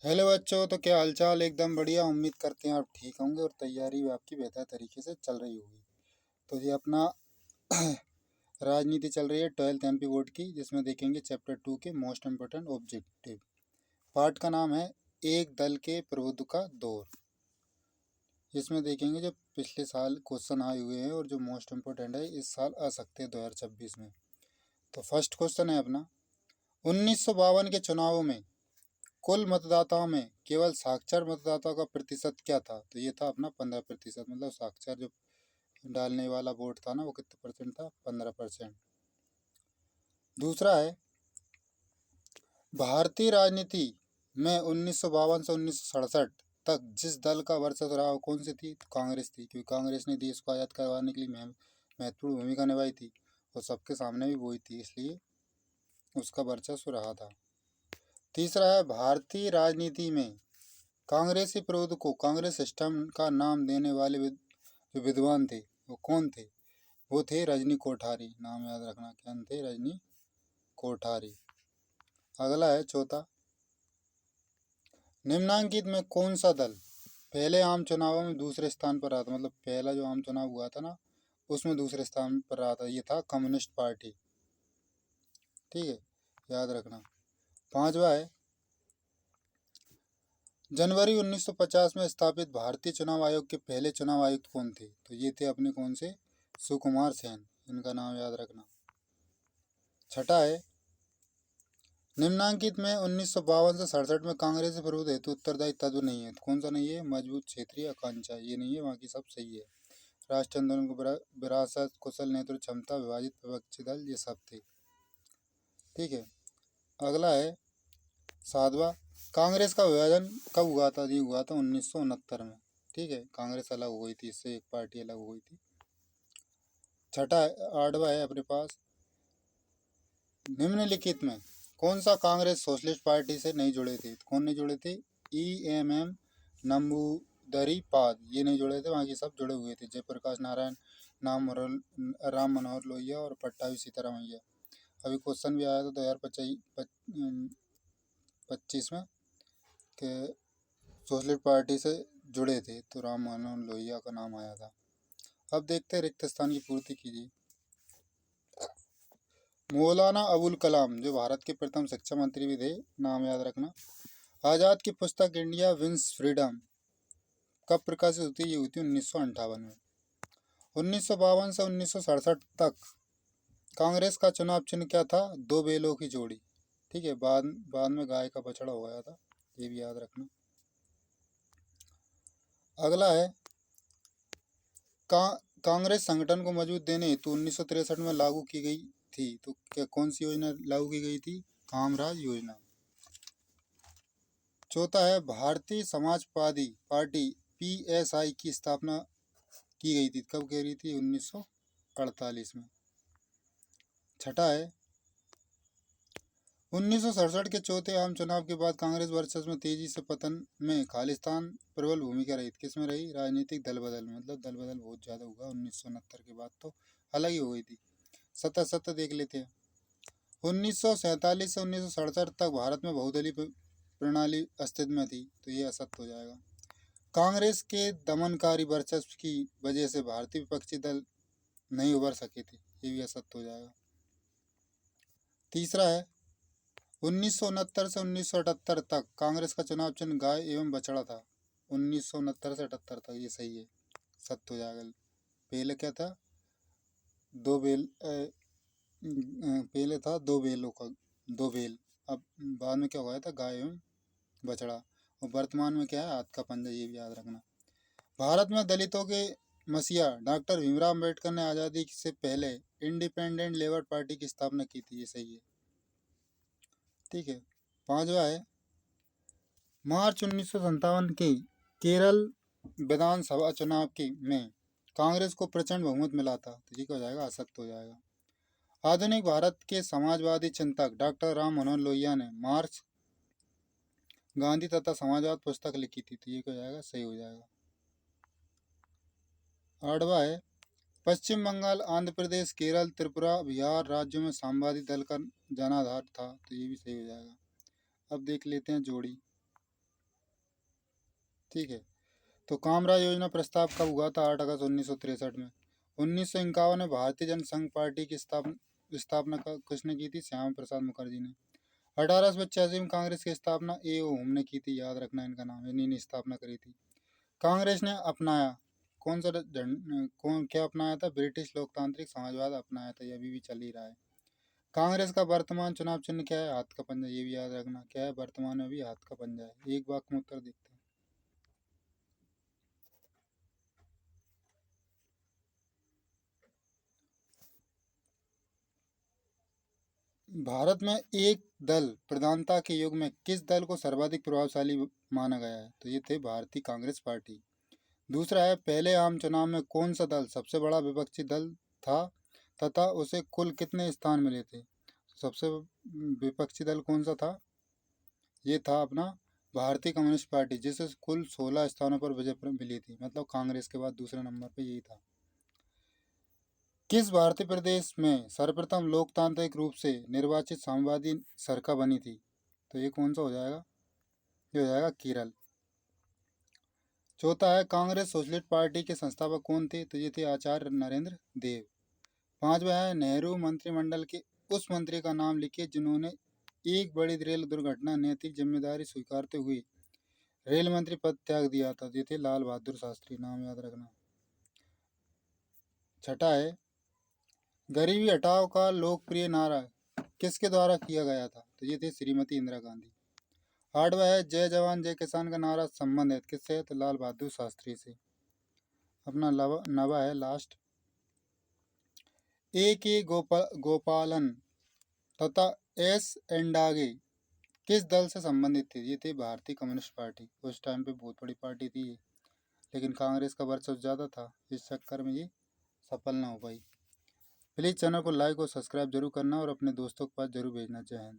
Hello बच्चों, तो क्या हालचाल। एकदम बढ़िया। उम्मीद करते हैं आप ठीक होंगे और तैयारी भी आपकी बेहतर तरीके से चल रही होगी। तो ये अपना राजनीति चल रही है 12th एमपी बोर्ड की, जिसमें देखेंगे चैप्टर 2 के मोस्ट इम्पोर्टेंट ऑब्जेक्टिव। पार्ट का नाम है एक दल के प्रभुत्व का दौर। इसमें देखेंगे जो पिछले साल क्वेश्चन आए हुए हैं और जो मोस्ट इम्पोर्टेंट है इस साल आ सकते हैं 2026 में। तो फर्स्ट क्वेश्चन है अपना, 1952 के चुनावों में कुल मतदाताओं में केवल साक्षर मतदाताओं का प्रतिशत क्या था? तो ये था अपना 15%। मतलब साक्षर जो डालने वाला वोट था ना, वो कितने परसेंट था? 15%। दूसरा है, भारतीय राजनीति में 1952 से 1967 तक जिस दल का वर्चस्व रहा वो कौन सी थी? तो कांग्रेस थी, क्योंकि कांग्रेस ने देश को आज़ाद करवाने के लिए महत्वपूर्ण भूमिका निभाई थी और सबके सामने भी वही थी, इसलिए उसका वर्चस्व रहा था। तीसरा है, भारतीय राजनीति में कांग्रेसी प्रबुद्ध को कांग्रेस सिस्टम का नाम देने वाले जो विद्वान थे वो कौन थे? वो थे रजनी कोठारी। नाम याद रखना, क्या थे? रजनी कोठारी। अगला है चौथा, निम्नांकित में कौन सा दल पहले आम चुनावों में दूसरे स्थान पर रहा था? मतलब पहला जो आम चुनाव हुआ था ना, उसमें दूसरे स्थान पर रहा था। ये था कम्युनिस्ट पार्टी। ठीक है, याद रखना। पांचवा है, जनवरी 1950 में स्थापित भारतीय चुनाव आयोग के पहले चुनाव आयुक्त कौन थे? तो ये थे अपने कौन से? सुकुमार सेन। इनका नाम याद रखना। छठा है, निम्नांकित में 1952 से 67 में कांग्रेस से विरोध हेतु उत्तरदायी तत्व नहीं है। तो कौन सा नहीं है? मजबूत क्षेत्रीय आकांक्षा, ये नहीं है, बाकी सब सही है। राष्ट्रीय आंदोलन को विरासत, कुशल नेतृत्व क्षमता, विभाजित विपक्षी दल, ये सब थे। ठीक है, अगला है सातवां, कांग्रेस का विभाजन कब हुआ था? ये हुआ था 1969 में। ठीक है, कांग्रेस अलग हो गई थी, इससे एक पार्टी अलग हो गई थी। छठा है, आठवां है अपने पास, निम्नलिखित में कौन सा कांग्रेस सोशलिस्ट पार्टी से नहीं जुड़े थे? तो कौन नहीं जुड़े थे? EMM नंबूदरी पाद, ये नहीं जुड़े थे, बाकी सब जुड़े हुए थे। जयप्रकाश नारायण, राम मनोहर लोहिया और पट्टाभी सीतारामैया। अभी क्वेश्चन भी आया था 2025 में कि सोशलिस्ट पार्टी से जुड़े थे, तो राम मनोहर लोहिया का नाम आया था। अब देखते हैं रिक्त स्थान की पूर्ति कीजिए। मौलाना अबुल कलाम, जो भारत के प्रथम शिक्षा मंत्री भी थे, नाम याद रखना। आज़ाद की पुस्तक इंडिया विंस फ्रीडम कब प्रकाशित होती है? ये हुई थी 1958 में। 1952 से 1967 तक कांग्रेस का चुनाव चिन्ह क्या था? दो बैलों की जोड़ी। ठीक है, बाद बाद में गाय का बछड़ा हो गया था, ये भी याद रखना। अगला है, कांग्रेस संगठन को मजबूत देने हेतु 1963 में लागू की गई थी, तो क्या कौन सी योजना लागू की गई थी? कामराज योजना। चौथा है, भारतीय समाजवादी पार्टी PSI की स्थापना की गई थी, कब की गई थी? 1948 में। छठा है, 1967 के चौथे आम चुनाव के बाद कांग्रेस वर्चस्व में तेजी से पतन में खालिस्तान प्रबल भूमिका रही। किसमें रही? राजनीतिक दल बदल में। मतलब दल बदल बहुत ज़्यादा हुआ 1969 के बाद, तो अलग ही हो गई थी। सत्ता देख लेते हैं। 1947 से 1967 तक भारत में बहुदलीय प्रणाली अस्तित्व में थी, तो ये असत्य हो जाएगा। कांग्रेस के दमनकारी वर्चस्व की वजह से भारतीय विपक्षी दल नहीं उभर सके थे, ये भी असत्य हो जाएगा। तीसरा है, 1969 से 1978 तक कांग्रेस का चुनाव चिन्ह गाय एवं बछड़ा था। 1969 से 78 तक, ये सही है, सत्य हो जाएगा। पहले क्या था? दो बैल पहले था दो बैलों का, दो बैल। अब बाद में क्या हो गया था? गाय एवं बछड़ा। और वर्तमान में क्या है? हाथ का पंजा, ये भी याद रखना। भारत में दलितों के मसीहा डॉक्टर भीमराव अम्बेडकर ने आज़ादी से पहले इंडिपेंडेंट लेबर पार्टी की स्थापना की थी, ये सही है। ठीक है, पांचवा है, मार्च 1957 के केरल विधानसभा चुनाव के में कांग्रेस को प्रचंड बहुमत मिला था, तो ठीक हो जाएगा, असत्य हो जाएगा। आधुनिक भारत के समाजवादी चिंतक डॉक्टर राम मनोहर लोहिया ने मार्च गांधी तथा समाजवाद पुस्तक लिखी थी, तो ये हो जाएगा, सही हो जाएगा। आठवां है, पश्चिम बंगाल, आंध्र प्रदेश, केरल, त्रिपुरा, बिहार राज्यों में साम्यवादी दल का जनाधार था, तो ये भी सही हो जाएगा। अब देख लेते हैं जोड़ी। ठीक है। तो कामराज योजना प्रस्ताव कब हुआ था? 8 अगस्त 1963 में। 1951 में भारतीय जनसंघ पार्टी की स्थापना किसने की थी? श्यामा प्रसाद मुखर्जी ने। 1885 में कांग्रेस की स्थापना ए ओ हुम ने की थी, याद रखना इनका नाम, इन्हीं ने स्थापना करी थी। कांग्रेस ने अपनाया कौन सा कौन क्या अपनाया था? ब्रिटिश लोकतांत्रिक समाजवाद अपनाया था, ये अभी भी चल ही रहा है। कांग्रेस का वर्तमान चुनाव चिन्ह क्या है? हाथ का पंजा, ये भी याद रखना। क्या है वर्तमान में? भी हाथ का पंजा है। एक वाक्य में उत्तर देखते हैं। भारत में एक दल प्रधानता के युग में किस दल को सर्वाधिक प्रभावशाली माना गया है? तो ये थे भारतीय कांग्रेस पार्टी। दूसरा है, पहले आम चुनाव में कौन सा दल सबसे बड़ा विपक्षी दल था तथा उसे कुल कितने स्थान मिले थे? सबसे विपक्षी दल कौन सा था? ये था अपना भारतीय कम्युनिस्ट पार्टी, जिसे कुल 16 स्थानों पर विजय मिली थी, मतलब कांग्रेस के बाद दूसरे नंबर पे यही था। किस भारतीय प्रदेश में सर्वप्रथम लोकतांत्रिक रूप से निर्वाचित साम्यवादी सरकार बनी थी? तो ये कौन सा हो जाएगा? ये हो जाएगा केरल। चौथा है, कांग्रेस सोशलिस्ट पार्टी के संस्थापक कौन थे? तो ये थे आचार्य नरेंद्र देव। पांचवा है, नेहरू मंत्रिमंडल के उस मंत्री का नाम लिखिए जिन्होंने एक बड़ी रेल दुर्घटना नैतिक जिम्मेदारी स्वीकारते हुए रेल मंत्री पद त्याग दिया था। ये थे लाल बहादुर शास्त्री, नाम याद रखना। छठा है, गरीबी हटाओ का लोकप्रिय नारा किसके द्वारा किया गया था? तो ये थे श्रीमती इंदिरा गांधी। आठवा है, जय जवान जय किसान का नारा संबंधित किससे है? तो लाल बहादुर शास्त्री से। अपना नवा है लास्ट, ए के गोपालन तथा एस एंडागे किस दल से संबंधित थे? ये थे भारतीय कम्युनिस्ट पार्टी। उस टाइम पे बहुत बड़ी पार्टी थी ये, लेकिन कांग्रेस का वर्चस्व ज़्यादा था, इस चक्कर में ये सफल ना हो पाई। प्लीज़ चैनल को लाइक और सब्सक्राइब जरूर करना और अपने दोस्तों के पास जरूर भेजना। जय हिंद।